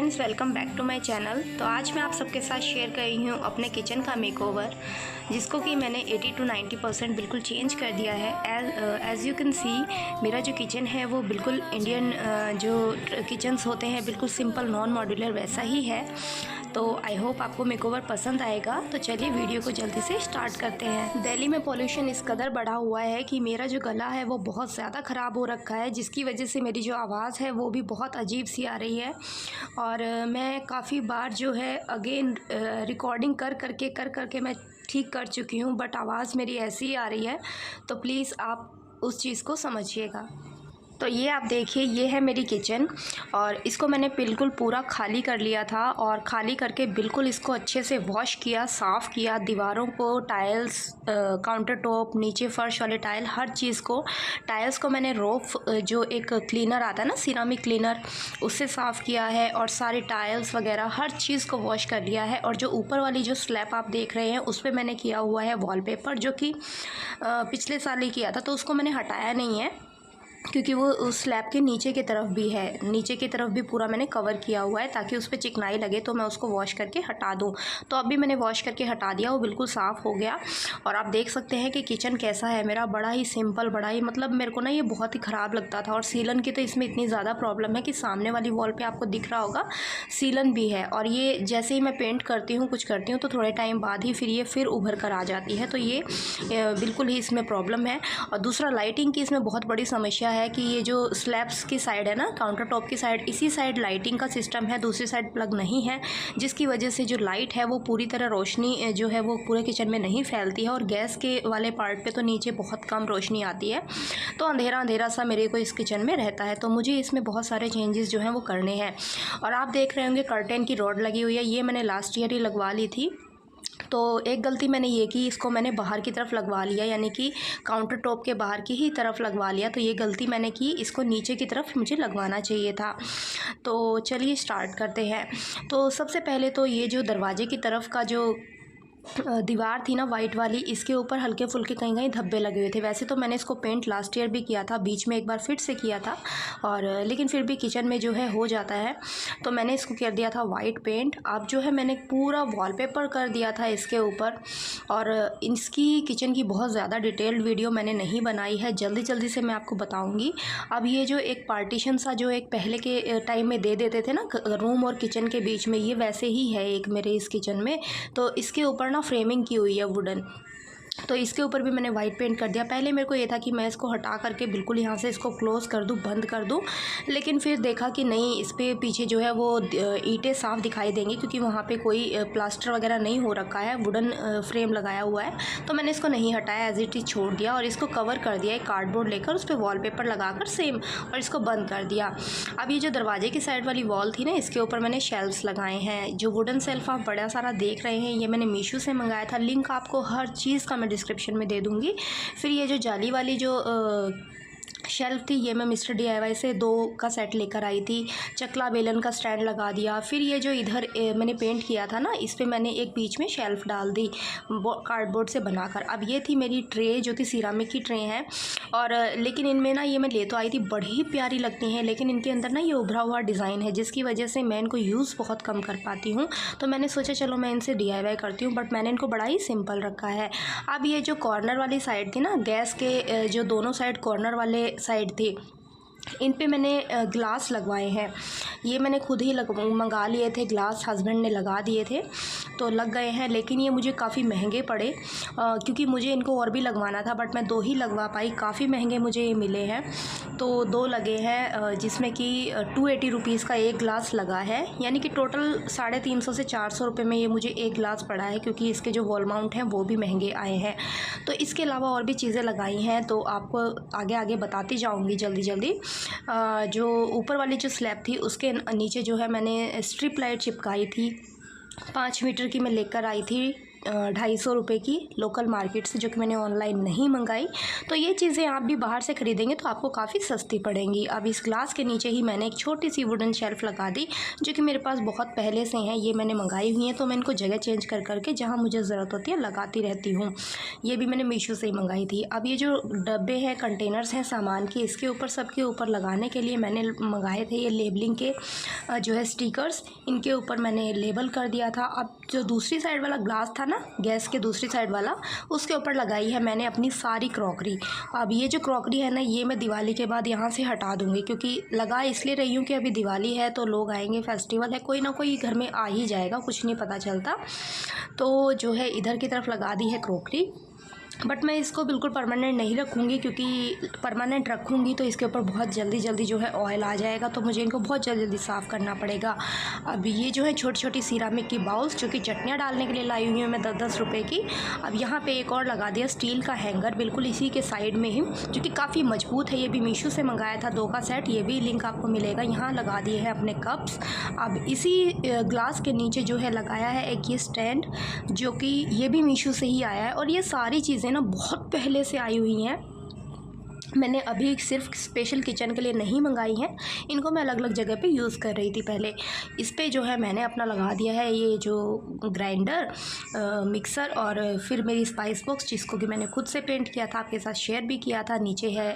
Friends, welcome back to my channel. तो आज मैं आप सबके साथ शेयर कर रही हूँ अपने किचन का मेकओवर, जिसको कि मैंने 80 to 90% बिल्कुल चेंज कर दिया है। एज़ यू कैन सी, मेरा जो किचन है वो बिल्कुल इंडियन जो किचन्स होते हैं, बिल्कुल सिंपल नॉन मॉड्यूलर वैसा ही है। तो आई होप आपको मेकओवर पसंद आएगा। तो चलिए वीडियो को जल्दी से स्टार्ट करते हैं। दिल्ली में पॉल्यूशन इस कदर बढ़ा हुआ है कि मेरा जो गला है वो बहुत ज़्यादा ख़राब हो रखा है, जिसकी वजह से मेरी जो आवाज़ है वो भी बहुत अजीब सी आ रही है। और मैं काफ़ी बार जो है अगेन रिकॉर्डिंग कर करके मैं ठीक कर चुकी हूँ, बट आवाज़ मेरी ऐसी ही आ रही है। तो प्लीज़ आप उस चीज़ को समझिएगा। तो ये आप देखिए, ये है मेरी किचन और इसको मैंने बिल्कुल पूरा खाली कर लिया था, और खाली करके बिल्कुल इसको अच्छे से वॉश किया, साफ़ किया। दीवारों को, टाइल्स, काउंटर टॉप, नीचे फर्श वाले टाइल, हर चीज़ को, टाइल्स को मैंने रोफ जो एक क्लीनर आता है ना, सिरामिक क्लीनर, उससे साफ़ किया है। और सारे टाइल्स वगैरह हर चीज़ को वॉश कर लिया है। और जो ऊपर वाली जो स्लैब आप देख रहे हैं उस पर मैंने किया हुआ है वॉलपेपर, जो कि पिछले साल ही किया था, तो उसको मैंने हटाया नहीं है क्योंकि वो उस स्लैब के नीचे की तरफ भी है, नीचे की तरफ भी पूरा मैंने कवर किया हुआ है ताकि उस पर चिकनाई लगे, तो मैं उसको वॉश करके हटा दूँ। तो अभी मैंने वॉश करके हटा दिया, वो बिल्कुल साफ़ हो गया। और आप देख सकते हैं कि किचन कैसा है मेरा, बड़ा ही सिंपल, बड़ा ही मतलब मेरे को ना ये बहुत ही ख़राब लगता था। और सीलन की तो इसमें इतनी ज़्यादा प्रॉब्लम है कि सामने वाली वॉल पर आपको दिख रहा होगा सीलन भी है। और ये जैसे ही मैं पेंट करती हूँ, कुछ करती हूँ, तो थोड़े टाइम बाद ही फिर ये उभर कर आ जाती है। तो ये बिल्कुल ही इसमें प्रॉब्लम है। और दूसरा, लाइटिंग की इसमें बहुत बड़ी समस्या है कि ये जो स्लैब्स की साइड है ना, काउंटर टॉप की साइड, इसी साइड लाइटिंग का सिस्टम है, दूसरी साइड प्लग नहीं है, जिसकी वजह से जो लाइट है वो पूरी तरह रोशनी जो है वो पूरे किचन में नहीं फैलती है। और गैस के वाले पार्ट पे तो नीचे बहुत कम रोशनी आती है, तो अंधेरा अंधेरा सा मेरे को इस किचन में रहता है। तो मुझे इसमें बहुत सारे चेंजेस जो हैं वो करने हैं। और आप देख रहे होंगे कर्टेन की रॉड लगी हुई है, ये मैंने लास्ट ईयर ही लगवा ली थी। तो एक गलती मैंने ये की, इसको मैंने बाहर की तरफ लगवा लिया, यानी कि काउंटर टॉप के बाहर की ही तरफ लगवा लिया। तो ये गलती मैंने की, इसको नीचे की तरफ मुझे लगवाना चाहिए था। तो चलिए स्टार्ट करते हैं। तो सबसे पहले तो ये जो दरवाजे की तरफ का जो दीवार थी ना वाइट वाली, इसके ऊपर हल्के फुल्के कहीं कहीं धब्बे लगे हुए थे। वैसे तो मैंने इसको पेंट लास्ट ईयर भी किया था, बीच में एक बार फिर से किया था, और लेकिन फिर भी किचन में जो है हो जाता है, तो मैंने इसको कर दिया था वाइट पेंट। अब जो है मैंने पूरा वॉलपेपर कर दिया था इसके ऊपर। और इसकी किचन की बहुत ज़्यादा डिटेल्ड वीडियो मैंने नहीं बनाई है, जल्दी जल्दी से मैं आपको बताऊँगी। अब ये जो एक पार्टीशन सा जो एक पहले के टाइम में दे देते थे ना रूम और किचन के बीच में, ये वैसे ही है एक मेरे इस किचन में। तो इसके ऊपर फ्रेमिंग की हुई है वुडन, तो इसके ऊपर भी मैंने वाइट पेंट कर दिया। पहले मेरे को ये था कि मैं इसको हटा करके बिल्कुल यहाँ से इसको क्लोज़ कर दूँ, बंद कर दूँ, लेकिन फिर देखा कि नहीं, इस पे पीछे जो है वो ईंटें साफ़ दिखाई देंगी, क्योंकि वहाँ पे कोई प्लास्टर वगैरह नहीं हो रखा है, वुडन फ्रेम लगाया हुआ है। तो मैंने इसको नहीं हटाया, एज इट इज़ छोड़ दिया, और इसको कवर कर दिया एक कार्डबोर्ड लेकर, उस पर वॉलपेपर लगाकर सेम, और इसको बंद कर दिया। अब ये जो दरवाजे की साइड वाली वॉल थी ना, इसके ऊपर मैंने शेल्फ्स लगाए हैं। जो वुडन शेल्फ आप बड़ा सारा देख रहे हैं, ये मैंने मीशो से मंगाया था। लिंक आपको हर चीज़ का डिस्क्रिप्शन में दे दूँगी। फिर ये जो जाली वाली जो शेल्फ़ थी, ये मैं मिस्टर DIY से 2 का सेट लेकर आई थी। चकला बेलन का स्टैंड लगा दिया। फिर ये जो इधर मैंने पेंट किया था ना, इस पे मैंने एक बीच में शेल्फ़ डाल दी कार्डबोर्ड से बनाकर। अब ये थी मेरी ट्रे, जो कि सिरामिक की ट्रे हैं। और लेकिन इनमें ना, ये मैं ले तो आई थी, बड़ी प्यारी लगती हैं, लेकिन इनके अंदर ना ये उभरा हुआ डिज़ाइन है, जिसकी वजह से मैं इनको यूज़ बहुत कम कर पाती हूँ। तो मैंने सोचा चलो मैं इनसे DIY करती हूँ, बट मैंने इनको बड़ा ही सिंपल रखा है। अब ये जो कॉर्नर वाली साइड थी ना, गैस के जो दोनों साइड कॉर्नर वाले साइड थी, इन पे मैंने ग्लास लगवाए हैं। ये मैंने खुद ही मंगा लिए थे ग्लास, हस्बैंड ने लगा दिए थे, तो लग गए हैं। लेकिन ये मुझे काफ़ी महंगे पड़े, क्योंकि मुझे इनको और भी लगवाना था, बट मैं 2 ही लगवा पाई। काफ़ी महंगे मुझे ये मिले हैं, तो 2 लगे हैं, जिसमें कि 280 रुपीज़ का एक ग्लास लगा है, यानी कि टोटल 350 से 400 रुपये में ये मुझे एक ग्लास पड़ा है, क्योंकि इसके जो वॉल माउंट हैं वो भी महंगे आए हैं। तो इसके अलावा और भी चीज़ें लगाई हैं, तो आपको आगे आगे बताती जाऊँगी जल्दी जल्दी। जो ऊपर वाली जो स्लैब थी, उसके नीचे जो है मैंने स्ट्रिप लाइट चिपकाई थी, 5 मीटर की मैं लेकर आई थी। 250 की लोकल मार्केट से, जो कि मैंने ऑनलाइन नहीं मंगाई। तो ये चीज़ें आप भी बाहर से ख़रीदेंगे तो आपको काफ़ी सस्ती पड़ेंगी। अब इस ग्लास के नीचे ही मैंने एक छोटी सी वुडन शेल्फ़ लगा दी, जो कि मेरे पास बहुत पहले से हैं। ये मैंने मंगाई हुई हैं, तो मैं इनको जगह चेंज कर करके जहाँ मुझे ज़रूरत होती है लगाती रहती हूँ। ये भी मैंने मीशो से ही मंगाई थी। अब ये जो डब्बे हैं, कंटेनर्स हैं सामान के, इसके ऊपर सबके ऊपर लगाने के लिए मैंने मंगाए थे ये लेबलिंग के जो है स्टिकर्स। इनके ऊपर मैंने लेबल कर दिया था। अब जो दूसरी साइड वाला ग्लास था ना, गैस के दूसरी साइड वाला, उसके ऊपर लगाई है मैंने अपनी सारी क्रॉकरी। अब ये जो क्रॉकरी है ना, ये मैं दिवाली के बाद यहाँ से हटा दूँगी, क्योंकि लगा इसलिए रही हूँ कि अभी दिवाली है तो लोग आएंगे, फेस्टिवल है, कोई ना कोई घर में आ ही जाएगा, कुछ नहीं पता चलता। तो जो है इधर की तरफ लगा दी है क्रॉकरी। बट मैं इसको बिल्कुल परमानेंट नहीं रखूँगी, क्योंकि परमानेंट रखूँगी तो इसके ऊपर बहुत जल्दी जो है ऑयल आ जाएगा, तो मुझे इनको बहुत जल्दी साफ़ करना पड़ेगा। अब ये जो है छोटी छोटी सिरामिक की बाउल्स, जो कि चटनियाँ डालने के लिए लाई हुई हूँ मैं 10-10 रुपये की। अब यहाँ पे एक और लगा दिया स्टील का हैंगर, बिल्कुल इसी के साइड में ही, जो कि काफ़ी मजबूत है। ये भी मीशो से मंगाया था 2 का सेट, ये भी लिंक आपको मिलेगा। यहाँ लगा दिए हैं अपने कप्स। अब इसी ग्लास के नीचे जो है लगाया है एक ये स्टैंड, जो कि ये भी मीशो से ही आया है। और ये सारी चीज़ें ना बहुत पहले से आई हुई हैं, मैंने अभी सिर्फ स्पेशल किचन के लिए नहीं मंगाई हैं। इनको मैं अलग अलग जगह पे यूज़ कर रही थी पहले। इस पे जो है मैंने अपना लगा दिया है ये जो ग्राइंडर, मिक्सर, और फिर मेरी स्पाइस बॉक्स, जिसको कि मैंने खुद से पेंट किया था, आपके साथ शेयर भी किया था। नीचे है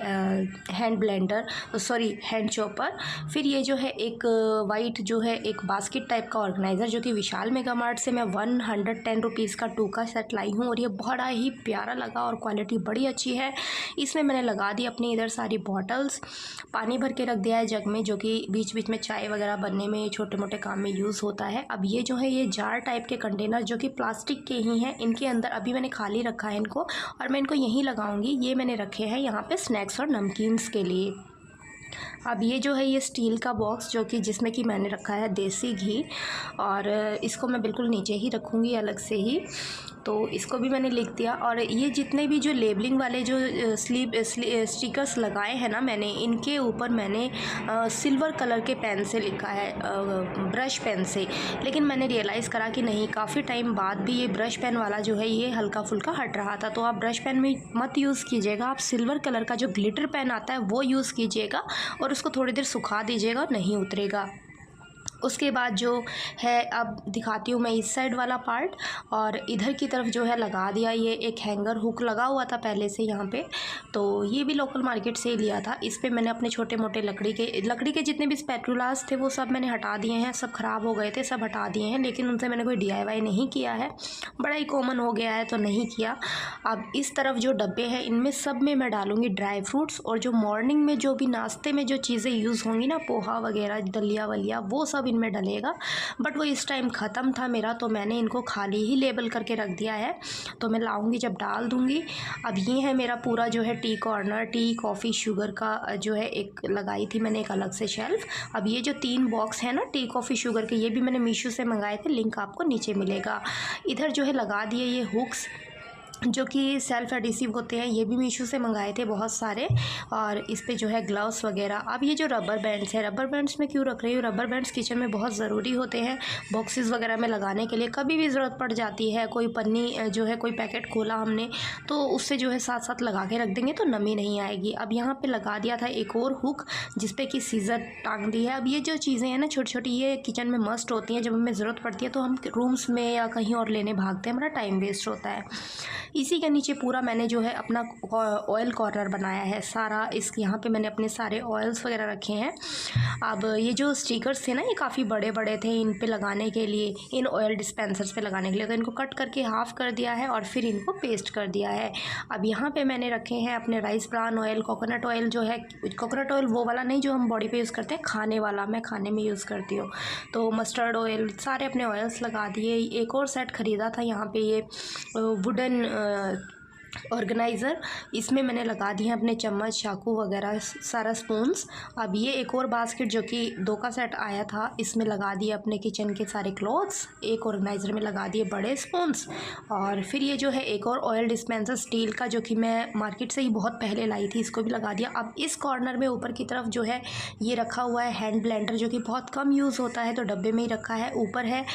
hand blender, sorry hand chopper. फिर ये जो है एक वाइट जो है एक बास्केट टाइप का ऑर्गेनाइज़र, जो कि विशाल मेगा मार्ट से मैं 110 रुपीज़ का 2 का सेट लाई हूँ, और ये बड़ा ही प्यारा लगा और क्वालिटी बड़ी अच्छी है। इसमें मैंने लगा दी अपनी इधर सारी बॉटल्स, पानी भर के रख दिया है जग में, जो कि बीच बीच में चाय वगैरह बनने में, छोटे मोटे काम में यूज़ होता है। अब ये जो है ये जार टाइप के कंटेनर, जो कि प्लास्टिक के ही हैं, इनके अंदर अभी मैंने खाली रखा है इनको, और मैं इनको यहीं लगाऊंगी। ये मैंने रखे हैं यहाँ पे स्नैक्स और नमकीन्स के लिए। अब ये जो है ये स्टील का बॉक्स, जो कि जिसमें कि मैंने रखा है देसी घी, और इसको मैं बिल्कुल नीचे ही रखूँगी अलग से ही, तो इसको भी मैंने लिख दिया। और ये जितने भी जो लेबलिंग वाले जो स्टिकर्स लगाए हैं ना मैंने, इनके ऊपर मैंने सिल्वर कलर के पेन से लिखा है, ब्रश पेन से। लेकिन मैंने रियलाइज़ करा कि नहीं, काफ़ी टाइम बाद भी ये ब्रश पेन वाला जो है ये हल्का फुल्का हट रहा था। तो आप ब्रश पेन में मत यूज़ कीजिएगा, आप सिल्वर कलर का जो ग्लिटर पेन आता है वो यूज़ कीजिएगा, और उसको थोड़ी देर सुखा दीजिएगा, नहीं उतरेगा। उसके बाद जो है अब दिखाती हूँ मैं इस साइड वाला पार्ट, और इधर की तरफ जो है लगा दिया ये एक हैंगर हुक लगा हुआ था पहले से यहाँ पे, तो ये भी लोकल मार्केट से ही लिया था। इस पे मैंने अपने छोटे मोटे लकड़ी के जितने भी स्पैटुलास थे वो सब मैंने हटा दिए हैं, सब ख़राब हो गए थे, सब हटा दिए हैं, लेकिन उनसे मैंने कोई DIY नहीं किया है, बड़ा ही कॉमन हो गया है तो नहीं किया। अब इस तरफ जो डब्बे हैं इनमें सब में मैं डालूँगी ड्राई फ्रूट्स, और जो मॉर्निंग में जो भी नाश्ते में जो चीज़ें यूज़ होंगी ना, पोहा वगैरह, दलिया वलिया, वो सब इनमें डलेगा। बट वो इस टाइम ख़त्म था मेरा, तो मैंने इनको खाली ही लेबल करके रख दिया है, तो मैं लाऊंगी जब डाल दूंगी। अब ये है मेरा पूरा जो है T corner, tea coffee sugar का जो है एक लगाई थी मैंने एक अलग से शेल्फ। अब ये जो 3 बॉक्स है ना टी कॉफ़ी शुगर के, ये भी मैंने मीशो से मंगाए थे, लिंक आपको नीचे मिलेगा। इधर जो है लगा दिए ये हुक्स, जो कि सेल्फ एडिसिव होते हैं, ये भी मीशो से मंगाए थे बहुत सारे। और इस पे जो है ग्लव्स वगैरह। अब ये जो रबर बैंड्स है, रबर बैंड्स में क्यों रख रही हूँ, रबर बैंड्स किचन में बहुत ज़रूरी होते हैं, बॉक्सेस वगैरह में लगाने के लिए, कभी भी ज़रूरत पड़ जाती है। कोई पन्नी जो है, कोई पैकेट खोला हमने तो उससे जो है साथ साथ लगा के रख देंगे तो नमी नहीं आएगी। अब यहाँ पर लगा दिया था एक और हुक, जिस पे कि सीज़र टांग दी है। अब ये जो चीज़ें हैं ना छोटी छोटी, ये किचन में मस्ट होती हैं, जब हमें ज़रूरत पड़ती है तो हम रूम्स में या कहीं और लेने भागते हैं, हमारा टाइम वेस्ट होता है। इसी के नीचे पूरा मैंने जो है अपना ऑयल कॉर्नर बनाया है सारा। इस यहाँ पे मैंने अपने सारे ऑयल्स वगैरह रखे हैं। अब ये जो स्टिकर्स थे ना, ये काफ़ी बड़े बड़े थे इन पे लगाने के लिए, इन ऑयल डिस्पेंसर्स पे लगाने के लिए, तो इनको कट करके हाफ़ कर दिया है और फिर इनको पेस्ट कर दिया है। अब यहाँ पे मैंने रखे हैं अपने rice bran oil, coconut oil जो है, कोकोनट ऑयल वो वाला नहीं जो हम बॉडी पे यूज़ करते हैं, खाने वाला, मैं खाने में यूज़ करती हूँ। तो मस्टर्ड ऑयल, सारे अपने ऑयल्स लगा दिए। एक और सेट ख़रीदा था यहाँ पे, ये वुडन ऑर्गेनाइज़र। इसमें मैंने लगा दिए हैं अपने चम्मच, चाकू वगैरह, सारा स्पून्स। अब ये एक और बास्केट जो कि 2 का सेट आया था, इसमें लगा दिए अपने किचन के सारे क्लॉथ्स। एक ऑर्गेनाइज़र में लगा दिए बड़े स्पून्स। और फिर ये जो है एक और ऑयल डिस्पेंसर स्टील का, जो कि मैं मार्केट से ही बहुत पहले लाई थी, इसको भी लगा दिया। अब इस कॉर्नर में ऊपर की तरफ जो है ये रखा हुआ है हैंड ब्लेंडर, जो कि बहुत कम यूज़ होता है, तो डब्बे में ही रखा है। ऊपर है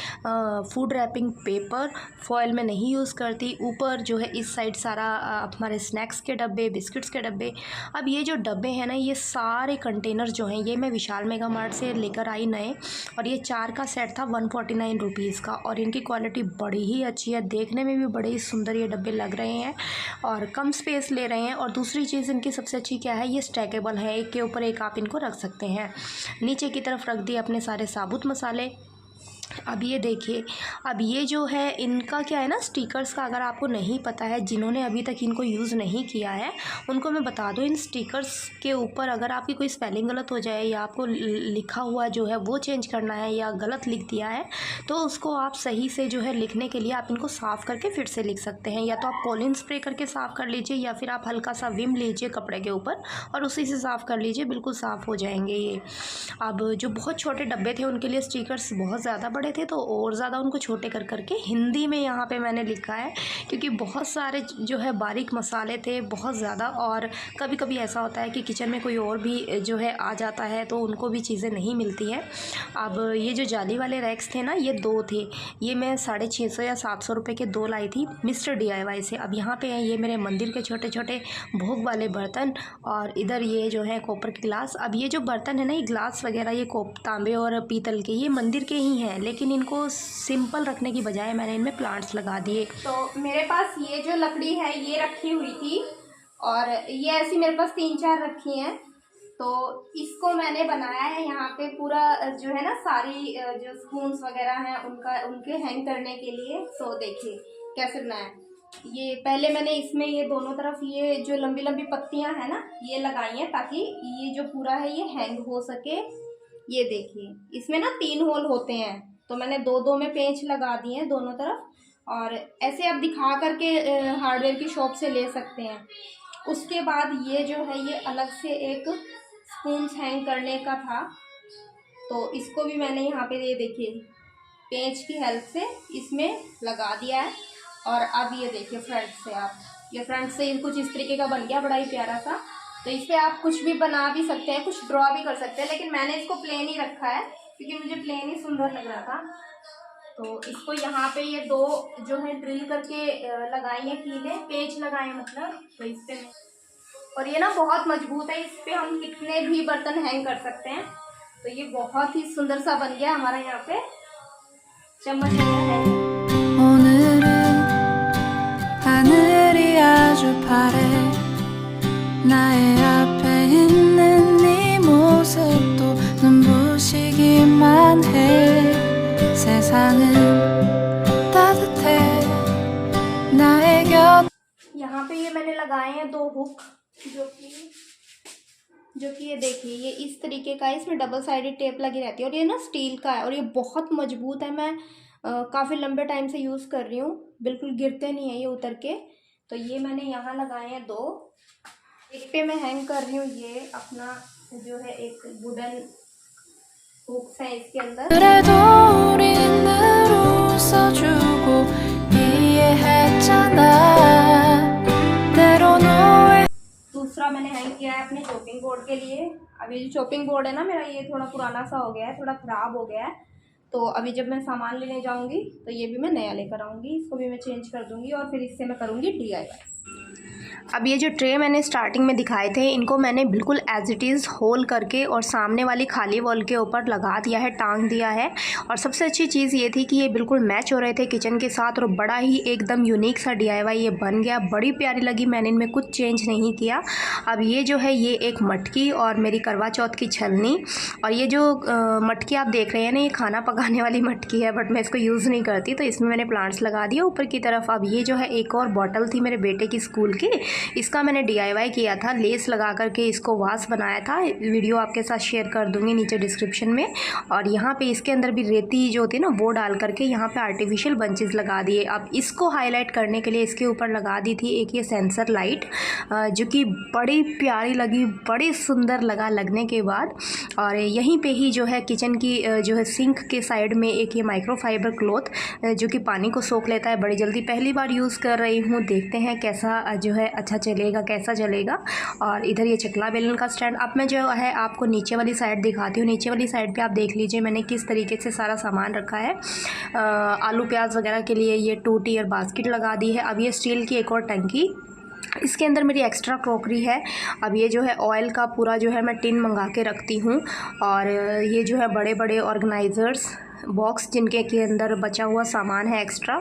फूड रैपिंग पेपर, फॉयल में नहीं यूज़ करती। ऊपर जो है इस साइड सारा हमारे स्नैक्स के डब्बे, बिस्किट्स के डब्बे। अब ये जो डब्बे हैं ना, ये सारे कंटेनर जो हैं, ये मैं विशाल मेगा मार्ट से लेकर आई नए, और ये 4 का सेट था 149 रुपीज़ का। और इनकी क्वालिटी बड़ी ही अच्छी है, देखने में भी बड़े ही सुंदर ये डब्बे लग रहे हैं और कम स्पेस ले रहे हैं। और दूसरी चीज़ इनकी सबसे अच्छी क्या है, ये स्टैकेबल है, एक के ऊपर एक आप इनको रख सकते हैं। नीचे की तरफ रख दिए अपने सारे साबुत मसाले। अब ये देखिए, अब ये जो है इनका क्या है ना, स्टिकर्स का, अगर आपको नहीं पता है, जिन्होंने अभी तक इनको यूज़ नहीं किया है उनको मैं बता दूं, इन स्टिकर्स के ऊपर अगर आपकी कोई स्पेलिंग गलत हो जाए या आपको लिखा हुआ जो है वो चेंज करना है या गलत लिख दिया है, तो उसको आप सही से जो है लिखने के लिए आप इनको साफ़ करके फिर से लिख सकते हैं। या तो आप कॉलिन स्प्रे करके साफ़ कर लीजिए, या फिर आप हल्का सा विम लीजिए कपड़े के ऊपर और उसी से साफ़ कर लीजिए, बिल्कुल साफ़ हो जाएंगे ये। अब जो बहुत छोटे डब्बे थे उनके लिए स्टिकर्स बहुत ज़्यादा बड़े थे, तो और ज़्यादा उनको छोटे कर करके हिंदी में यहाँ पे मैंने लिखा है, क्योंकि बहुत सारे जो है बारीक मसाले थे, बहुत ज़्यादा। और कभी कभी ऐसा होता है कि किचन में कोई और भी जो है आ जाता है, तो उनको भी चीज़ें नहीं मिलती हैं। अब ये जो जाली वाले रैक्स थे ना, ये 2 थे, ये मैं 650 या 700 रुपये के 2 लाई थी मिस्टर DIY से। अब यहाँ पे हैं ये मेरे मंदिर के छोटे छोटे भोग वाले बर्तन, और इधर ये जो है कॉपर के ग्लास। अब ये जो बर्तन है ना, ये ग्लास वगैरह, ये तांबे और पीतल के, ये मंदिर के ही हैं, लेकिन इनको सिंपल रखने की बजाय मैंने इनमें प्लांट्स लगा दिए। तो मेरे पास ये जो लकड़ी है ये रखी हुई थी, और ये ऐसी मेरे पास 3-4 रखी हैं, तो इसको मैंने बनाया है यहाँ पे पूरा जो है ना, सारी जो स्पून्स वगैरह हैं उनके हैंग करने के लिए। तो देखिए कैसे बनाया। ये पहले मैंने इसमें ये दोनों तरफ ये जो लंबी लंबी पत्तियां हैं ना, ये लगाई हैं ताकि ये जो पूरा है ये हैंग हो सके। ये देखिए, इसमें ना 3 होल होते हैं, तो मैंने 2-2 में पेंच लगा दिए हैं दोनों तरफ। और ऐसे आप दिखा करके हार्डवेयर की शॉप से ले सकते हैं। उसके बाद ये जो है ये अलग से एक स्पून्स हैंग करने का था, तो इसको भी मैंने यहाँ पे ये देखिए पेंच की हेल्प से इसमें लगा दिया है। और अब ये देखिए फ्रंट से, आप ये फ्रंट से कुछ इस तरीके का बन गया, बड़ा ही प्यारा सा। तो इस पर आप कुछ भी बना भी सकते हैं, कुछ ड्रॉ भी कर सकते हैं, लेकिन मैंने इसको प्लेन ही रखा है क्योंकि मुझे प्लेन ही सुंदर लग रहा था। तो इसको यहाँ पे ये 2 जो है ड्रिल करके लगाए हैं, कीले पेच लगाए मतलब, तो इस पे। और ये ना बहुत मजबूत है, इस पे हम कितने भी बर्तन हैंग कर सकते हैं। तो ये बहुत ही सुंदर सा बन गया हमारा यहाँ पे चम्मच है। 나의 앞에 있는 네 모습도 눈부시기만 해. 세상은 따뜻해 나의 곁. यहाँ पे ये मैंने लगाए हैं 2 हुक, जो कि ये देखिए ये इस तरीके का है, इसमें डबल साइडेड टेप लगी रहती है, और ये ना स्टील का है और ये बहुत मजबूत है। मैं काफ़ी लंबे टाइम से यूज़ कर रही हूँ, बिल्कुल गिरते नहीं है ये उतर के। तो ये मैंने यहाँ लगाए हैं 2, एक पे मैं हैंग कर रही हूँ ये अपना जो है एक वुडन हुक्स है इसके अंदर। दूसरा मैंने हैंग किया है अपने चॉपिंग बोर्ड के लिए। अब ये जो चॉपिंग बोर्ड है ना मेरा, ये थोड़ा पुराना सा हो गया है, थोड़ा ख़राब हो गया है, तो अभी जब मैं सामान लेने जाऊंगी तो ये भी मैं नया लेकर आऊँगी, इसको भी मैं चेंज कर दूँगी और फिर इससे मैं करूँगी DIY। अब ये जो ट्रे मैंने स्टार्टिंग में दिखाए थे, इनको मैंने बिल्कुल एज इट इज़ होल करके और सामने वाली खाली वॉल के ऊपर लगा दिया है, टांग दिया है। और सबसे अच्छी चीज़ ये थी कि ये बिल्कुल मैच हो रहे थे किचन के साथ, और बड़ा ही एकदम यूनिक सा DIY ये बन गया, बड़ी प्यारी लगी। मैंने इनमें कुछ चेंज नहीं किया। अब ये जो है ये एक मटकी और मेरी करवा चौथ की छलनी, और ये जो मटकी आप देख रहे हैं ना, ये खाना पकाने वाली मटकी है, बट मैं इसको यूज़ नहीं करती, तो इसमें मैंने प्लांट्स लगा दिए ऊपर की तरफ। अब ये जो है एक और बॉटल थी मेरे बेटे की स्कूल की, इसका मैंने DIY किया था, लेस लगा करके इसको वास बनाया था। वीडियो आपके साथ शेयर कर दूँगी नीचे डिस्क्रिप्शन में। और यहाँ पे इसके अंदर भी रेती जो होती है ना वो डाल करके यहाँ पे आर्टिफिशियल बंचेस लगा दिए। अब इसको हाईलाइट करने के लिए इसके ऊपर लगा दी थी एक ये सेंसर लाइट, जो कि बड़ी प्यारी लगी, बड़ी सुंदर लगा लगने के बाद। और यहीं पे ही जो है किचन की जो है सिंक के साइड में एक ये माइक्रोफाइबर क्लॉथ जो कि पानी को सोख लेता है बड़ी जल्दी। पहली बार यूज़ कर रही हूँ, देखते हैं कैसा जो है अच्छा चलेगा, कैसा चलेगा। और इधर ये चकला बेलन का स्टैंड। अब मैं जो है आपको नीचे वाली साइड दिखाती हूँ। नीचे वाली साइड पे आप देख लीजिए मैंने किस तरीके से सारा सामान रखा है। आलू प्याज वगैरह के लिए ये 2 टियर बास्केट लगा दी है। अब ये स्टील की एक और टंकी, इसके अंदर मेरी एक्स्ट्रा क्रॉकरी है। अब ये जो है ऑयल का पूरा जो है मैं टिन मंगा के रखती हूँ। और ये जो है बड़े बड़े ऑर्गेनाइज़र्स बॉक्स जिनके के अंदर बचा हुआ सामान है एक्स्ट्रा।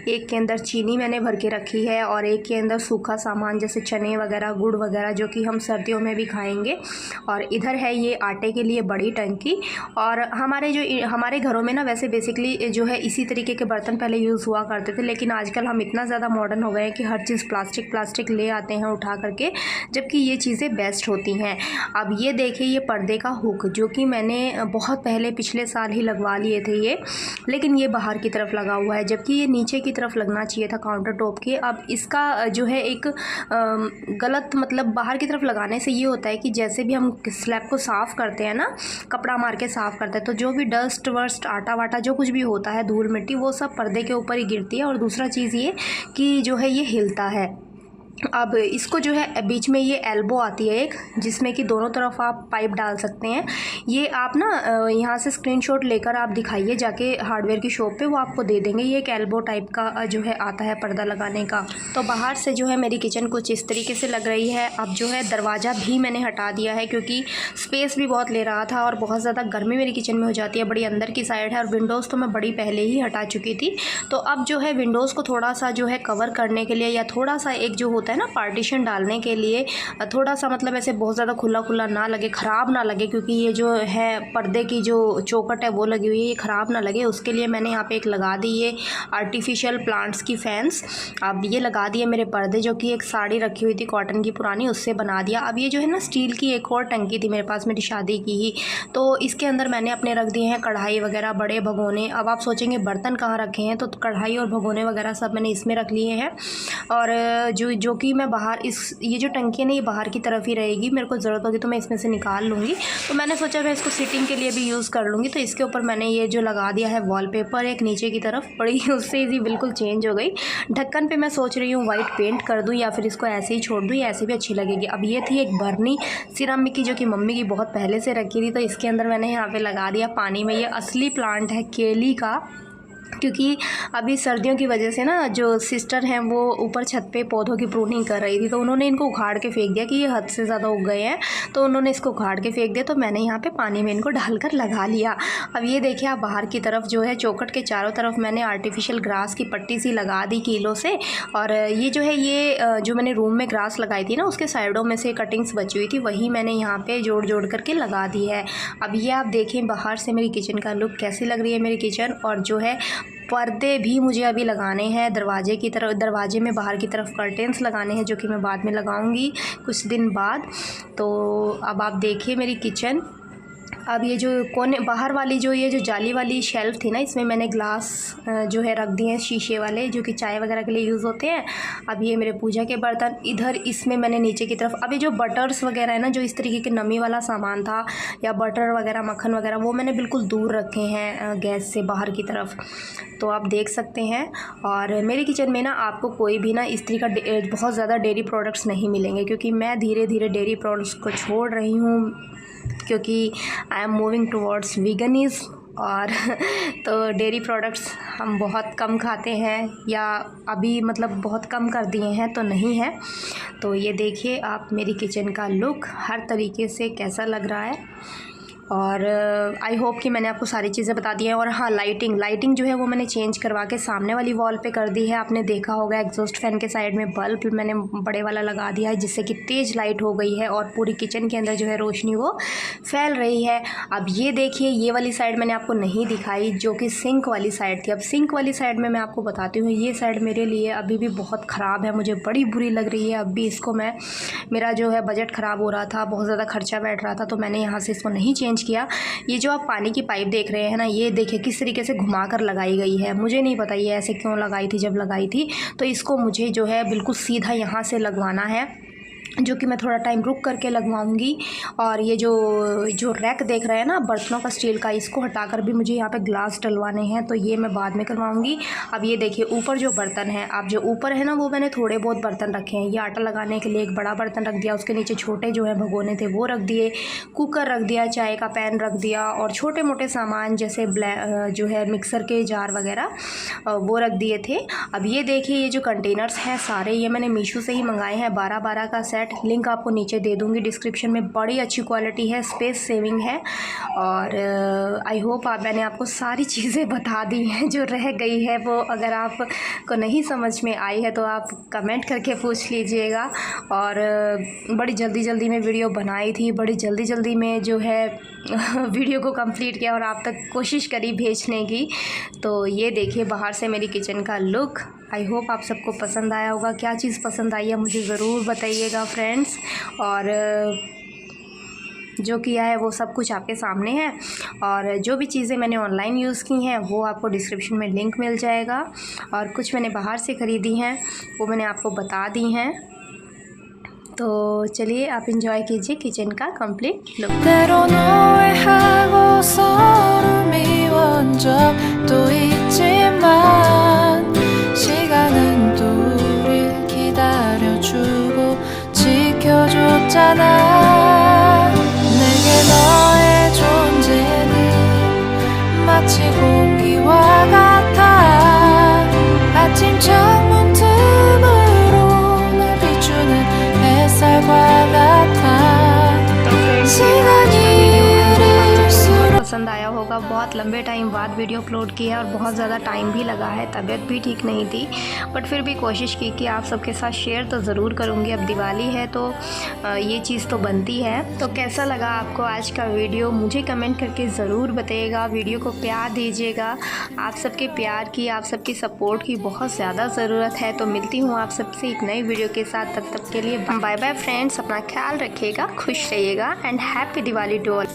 एक के अंदर चीनी मैंने भर के रखी है और एक के अंदर सूखा सामान जैसे चने वगैरह, गुड़ वगैरह जो कि हम सर्दियों में भी खाएंगे। और इधर है ये आटे के लिए बड़ी टंकी। और हमारे घरों में ना वैसे बेसिकली जो है इसी तरीके के बर्तन पहले यूज़ हुआ करते थे, लेकिन आजकल हम इतना ज़्यादा मॉडर्न हो गए हैं कि हर चीज़ प्लास्टिक ले आते हैं उठा करके, जबकि ये चीज़ें बेस्ट होती हैं। अब ये देखिए ये पर्दे का हुक जो कि मैंने बहुत पहले पिछले साल ही लगवा लिए थे ये, लेकिन ये बाहर की तरफ लगा हुआ है जबकि ये नीचे की तरफ लगना चाहिए था काउंटर टॉप के। अब इसका जो है एक गलत मतलब बाहर की तरफ लगाने से ये होता है कि जैसे भी हम स्लैब को साफ़ करते हैं ना, कपड़ा मार के साफ़ करते हैं, तो जो भी डस्ट वस्ट आटा वाटा जो कुछ भी होता है, धूल मिट्टी, वो सब पर्दे के ऊपर ही गिरती है। और दूसरा चीज़ ये कि जो है ये हिलता है। अब इसको जो है बीच में ये एल्बो आती है एक, जिसमें कि दोनों तरफ आप पाइप डाल सकते हैं। ये आप ना यहाँ से स्क्रीनशॉट लेकर आप दिखाइए जाके हार्डवेयर की शॉप पे, वो आपको दे देंगे। ये एक एल्बो टाइप का जो है आता है पर्दा लगाने का। तो बाहर से जो है मेरी किचन कुछ इस तरीके से लग रही है। अब जो है दरवाज़ा भी मैंने हटा दिया है क्योंकि स्पेस भी बहुत ले रहा था और बहुत ज़्यादा गर्मी मेरी किचन में हो जाती है, बड़ी अंदर की साइड है। और विंडोज़ तो मैं बड़ी पहले ही हटा चुकी थी। तो अब जो है विंडोज़ को थोड़ा सा जो है कवर करने के लिए, या थोड़ा सा एक जो होता है ना पार्टीशन डालने के लिए, थोड़ा सा मतलब ऐसे बहुत ज़्यादा खुला खुला ना लगे, ख़राब ना लगे, क्योंकि ये जो है पर्दे की जो चौखट है वो लगी हुई है, ये ख़राब ना लगे, उसके लिए मैंने यहाँ पे एक लगा दी ये आर्टिफिशियल प्लांट्स की फैंस। अब ये लगा दिए मेरे पर्दे, जो कि एक साड़ी रखी हुई थी कॉटन की पुरानी, उससे बना दिया। अब ये जो है ना स्टील की एक और टंकी थी मेरे पास, मेरी शादी की ही, तो इसके अंदर मैंने अपने रख दिए हैं कढ़ाई वगैरह, बड़े भगोने। अब आप सोचेंगे बर्तन कहाँ रखे हैं, तो कढ़ाई और भगोने वगैरह सब मैंने इसमें रख लिए हैं। और जो कि मैं बाहर ये जो टंकी है ना ये बाहर की तरफ ही रहेगी, मेरे को ज़रूरत होगी तो मैं इसमें से निकाल लूँगी। तो मैंने सोचा मैं इसको सिटिंग के लिए भी यूज़ कर लूँगी। तो इसके ऊपर मैंने ये जो लगा दिया है वॉलपेपर एक नीचे की तरफ, बड़ी उससे इजी बिल्कुल चेंज हो गई। ढक्कन पे मैं सोच रही हूँ वाइट पेंट कर दूँ या फिर इसको ऐसे ही छोड़ दूँ, ऐसे भी अच्छी लगेगी। अब ये थी एक बर्नी सिरामिक की, जो कि मम्मी की बहुत पहले से रखी थी, तो इसके अंदर मैंने यहाँ पर लगा दिया पानी में। ये असली प्लांट है केली का, क्योंकि अभी सर्दियों की वजह से ना जो सिस्टर हैं वो ऊपर छत पे पौधों की प्रूनिंग कर रही थी, तो उन्होंने इनको उखाड़ के फेंक दिया कि ये हद से ज़्यादा उग गए हैं, तो उन्होंने इसको उखाड़ के फेंक दिया। तो मैंने यहाँ पे पानी में इनको डालकर लगा लिया। अब ये देखिए आप बाहर की तरफ जो है चौखट के चारों तरफ मैंने आर्टिफिशियल ग्रास की पट्टी सी लगा दी कीलों से। और ये जो है ये जो मैंने रूम में ग्रास लगाई थी ना, उसके साइडों में से कटिंग्स बची हुई थी, वही मैंने यहाँ पर जोड़ करके लगा दी है। अब ये आप देखें बाहर से मेरी किचन का लुक कैसी लग रही है मेरी किचन। और जो है पर्दे भी मुझे अभी लगाने हैं दरवाजे की तरफ, दरवाजे में बाहर की तरफ कर्टेंस लगाने हैं, जो कि मैं बाद में लगाऊंगी कुछ दिन बाद। तो अब आप देखिए मेरी किचन। अब ये जो कोने बाहर वाली जो ये जो जाली वाली शेल्फ़ थी ना, इसमें मैंने ग्लास जो है रख दिए हैं शीशे वाले, जो कि चाय वगैरह के लिए यूज़ होते हैं। अब ये मेरे पूजा के बर्तन इधर, इसमें मैंने नीचे की तरफ, अब ये जो बटर्स वगैरह है ना, जो इस तरीके के नमी वाला सामान था या बटर वगैरह मक्खन वगैरह, वो मैंने बिल्कुल दूर रखे हैं गैस से बाहर की तरफ, तो आप देख सकते हैं। और मेरे किचन में ना आपको कोई भी ना इस तरीका बहुत ज़्यादा डेयरी प्रोडक्ट्स नहीं मिलेंगे, क्योंकि मैं धीरे धीरे डेयरी प्रोडक्ट्स को छोड़ रही हूँ, क्योंकि आई एम मूविंग टुवर्ड्स वीगनिज़्म। और तो डेयरी प्रोडक्ट्स हम बहुत कम खाते हैं, या अभी मतलब बहुत कम कर दिए हैं, तो नहीं है। तो ये देखिए आप मेरी किचन का लुक हर तरीके से कैसा लग रहा है। और आई होप कि मैंने आपको सारी चीज़ें बता दी हैं। और हाँ, लाइटिंग जो है वो मैंने चेंज करवा के सामने वाली वॉल पे कर दी है। आपने देखा होगा एग्जॉस्ट फैन के साइड में बल्ब मैंने बड़े वाला लगा दिया है, जिससे कि तेज़ लाइट हो गई है और पूरी किचन के अंदर जो है रोशनी वो फैल रही है। अब ये देखिए, ये वाली साइड मैंने आपको नहीं दिखाई, जो कि सिंक वाली साइड थी। अब सिंक वाली साइड में मैं आपको बताती हूँ, ये साइड मेरे लिए अभी भी बहुत ख़राब है, मुझे बड़ी बुरी लग रही है। अब भी इसको मेरा जो है बजट ख़राब हो रहा था, बहुत ज़्यादा खर्चा बैठ रहा था, तो मैंने यहाँ से इसको नहीं चेंज किया। ये जो आप पानी की पाइप देख रहे हैं ना, ये देखिए किस तरीके से घुमा कर लगाई गई है। मुझे नहीं पता ये ऐसे क्यों लगाई थी, जब लगाई थी तो इसको मुझे जो है बिल्कुल सीधा यहाँ से लगवाना है, जो कि मैं थोड़ा टाइम रुक करके लगवाऊंगी। और ये जो रैक देख रहे हैं ना बर्तनों का स्टील का, इसको हटाकर भी मुझे यहाँ पे ग्लास डलवाने हैं, तो ये मैं बाद में करवाऊंगी। अब ये देखिए ऊपर जो बर्तन है, अब जो ऊपर है ना वो मैंने थोड़े बहुत बर्तन रखे हैं। ये आटा लगाने के लिए एक बड़ा बर्तन रख दिया, उसके नीचे छोटे जो है भगोने थे वो रख दिए, कुकर रख दिया, चाय का पैन रख दिया, और छोटे मोटे सामान जैसे जो है मिक्सर के जार वगैरह वो रख दिए थे। अब ये देखिए, ये जो कंटेनर्स हैं सारे, ये मैंने मीशो से ही मंगाए हैं, 12-12 का सेट। लिंक आपको नीचे दे दूँगी डिस्क्रिप्शन में। बड़ी अच्छी क्वालिटी है, स्पेस सेविंग है। और आई होप मैंने आपको सारी चीज़ें बता दी हैं। जो रह गई है वो अगर आपको नहीं समझ में आई है तो आप कमेंट करके पूछ लीजिएगा। और बड़ी जल्दी में वीडियो बनाई थी, बड़ी जल्दी में जो है वीडियो को कंप्लीट किया और आप तक कोशिश करी भेजने की। तो ये देखिए बाहर से मेरी किचन का लुक। आई होप आप सबको पसंद आया होगा। क्या चीज़ पसंद आई है मुझे ज़रूर बताइएगा फ्रेंड्स। और जो किया है वो सब कुछ आपके सामने है, और जो भी चीज़ें मैंने ऑनलाइन यूज़ की हैं वो आपको डिस्क्रिप्शन में लिंक मिल जाएगा। और कुछ मैंने बाहर से ख़रीदी हैं, वो मैंने आपको बता दी हैं। तो चलिए आप इंजॉय कीजिए किचन का कंप्लीट लुक। पसंद आया होगा। बहुत लंबे टाइम बाद वीडियो अपलोड किया और बहुत ज़्यादा टाइम भी लगा है, तबीयत भी ठीक नहीं थी, बट फिर भी कोशिश की कि आप सबके साथ शेयर तो ज़रूर करूँगी। अब दिवाली है तो ये चीज़ तो बनती है। तो कैसा लगा आपको आज का वीडियो मुझे कमेंट करके ज़रूर बताइएगा। वीडियो को प्यार दीजिएगा, आप सबके प्यार की, आप सबकी सपोर्ट की बहुत ज़्यादा ज़रूरत है। तो मिलती हूँ आप सबसे एक नई वीडियो के साथ, तब तक के लिए बाय बाय फ्रेंड्स। अपना ख्याल रखिएगा, खुश रहिएगा and happy Diwali to all.